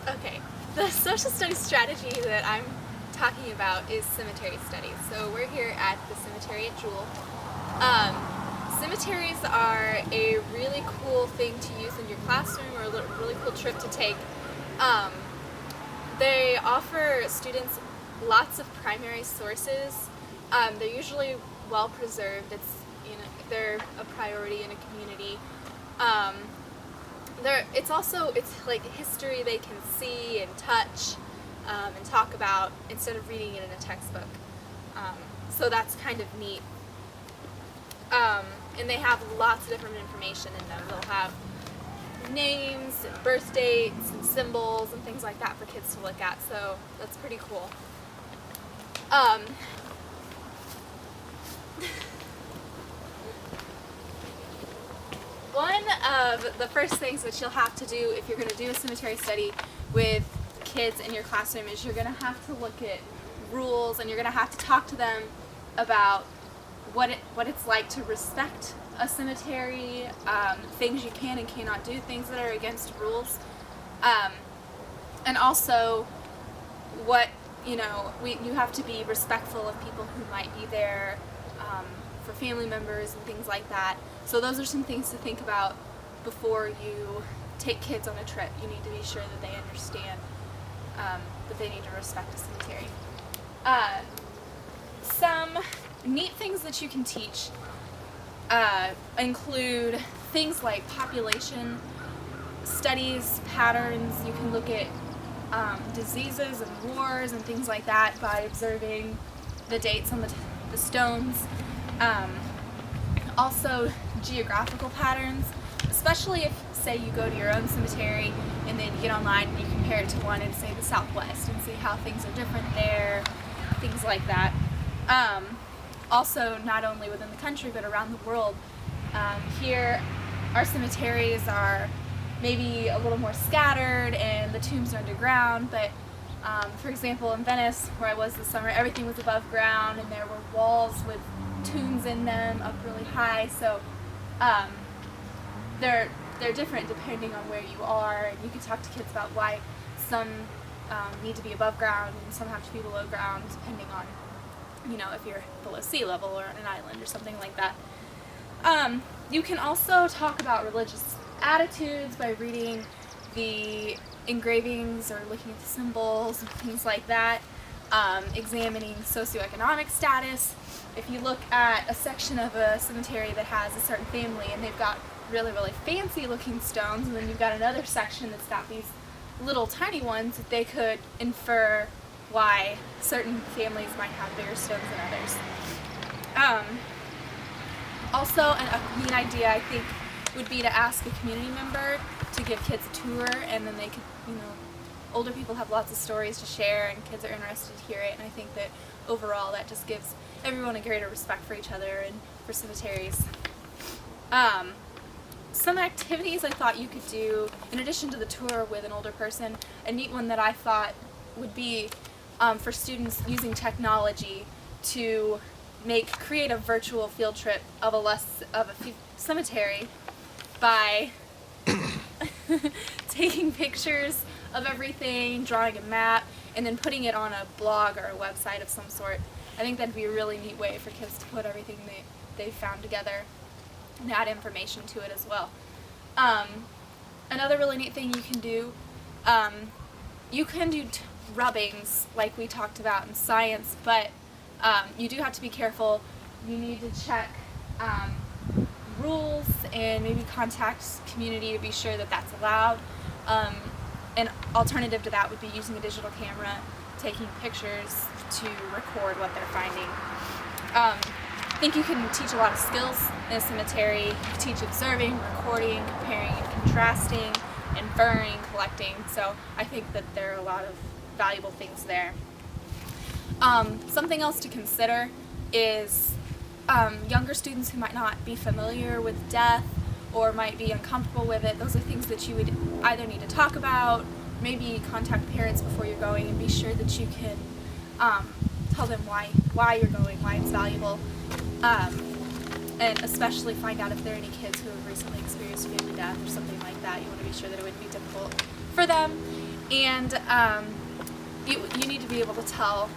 Okay, the social studies strategy that I'm talking about is cemetery studies. So we're here at the cemetery at Jewell. Um, Cemeteries are a really cool thing to use in your classroom, or a really cool trip to take. Um, they offer students lots of primary sources. They're usually well preserved. They're a priority in a community. Um, it's like history they can see and touch and talk about instead of reading it in a textbook. So that's kind of neat. And they have lots of different information in them. They'll have names and birth dates and symbols and things like that for kids to look at. So that's pretty cool. One of the first things that you'll have to do if you're going to do a cemetery study with kids in your classroom is you're going to have to look at rules, and you're going to have to talk to them about what it's like to respect a cemetery, things you can and cannot do, things that are against rules, and also you have to be respectful of people who might be there, for family members and things like that. So those are some things to think about before you take kids on a trip. You need to be sure that they understand that they need to respect a cemetery. Some neat things that you can teach include things like population studies, patterns. You can look at diseases and wars and things like that by observing the dates on the stones. Also geographical patterns, especially if, say, you go to your own cemetery and then you get online and you compare it to one in, say, the Southwest, and see how things are different there, things like that. Also, not only within the country but around the world. Here, our cemeteries are maybe a little more scattered and the tombs are underground, but for example, in Venice, where I was this summer, everything was above ground and there were walls with tombs in them up really high. So they're different depending on where you are, and you can talk to kids about why some need to be above ground and some have to be below ground, depending on if you're below sea level or on an island or something like that. You can also talk about religious attitudes by reading the engravings or looking at the symbols and things like that. Examining socioeconomic status. If you look at a section of a cemetery that has a certain family and they've got really, really fancy looking stones, and then you've got another section that's got these little tiny ones, that they could infer why certain families might have bigger stones than others. Also, a neat idea, I think, would be to ask a community member to give kids a tour, and then they could, older people have lots of stories to share and kids are interested to hear it, and I think that overall that just gives everyone a greater respect for each other and for cemeteries. Some activities I thought you could do, in addition to the tour with an older person, a neat one that I thought would be for students using technology to create a virtual field trip of a cemetery by taking pictures of everything, drawing a map, and then putting it on a blog or a website of some sort. I think that'd be a really neat way for kids to put everything they've found together and add information to it as well. Another really neat thing you can do, you can do rubbings like we talked about in science, but you do have to be careful. You need to check rules and maybe contact community to be sure that that's allowed. An alternative to that would be using a digital camera, taking pictures to record what they're finding. I think you can teach a lot of skills in a cemetery. You can teach observing, recording, comparing and contrasting, inferring, collecting. So I think that there are a lot of valuable things there. Something else to consider is younger students who might not be familiar with death or might be uncomfortable with it. Those are things that you would either need to talk about, maybe contact parents before you're going and be sure that you can tell them why you're going, why it's valuable, and especially find out if there are any kids who have recently experienced family death or something like that. You want to be sure that it wouldn't be difficult for them. And you need to be able to tell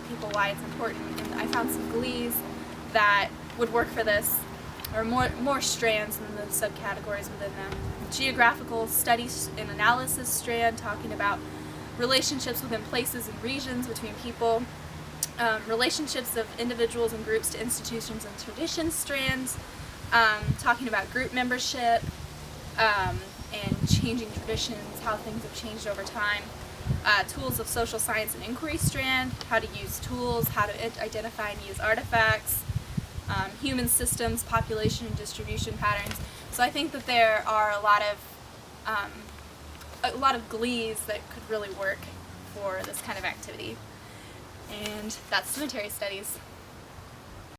people why it's important. And I found some glees that would work for this, or more strands than the subcategories within them. Geographical studies and analysis strand, talking about relationships within places and regions between people. Relationships of individuals and groups to institutions and traditions strands, talking about group membership and changing traditions, how things have changed over time. Tools of social science and inquiry strand, how to use tools, how to identify and use artifacts. Human systems, population and distribution patterns. So I think that there are a lot of glees that could really work for this kind of activity. And that's cemetery studies.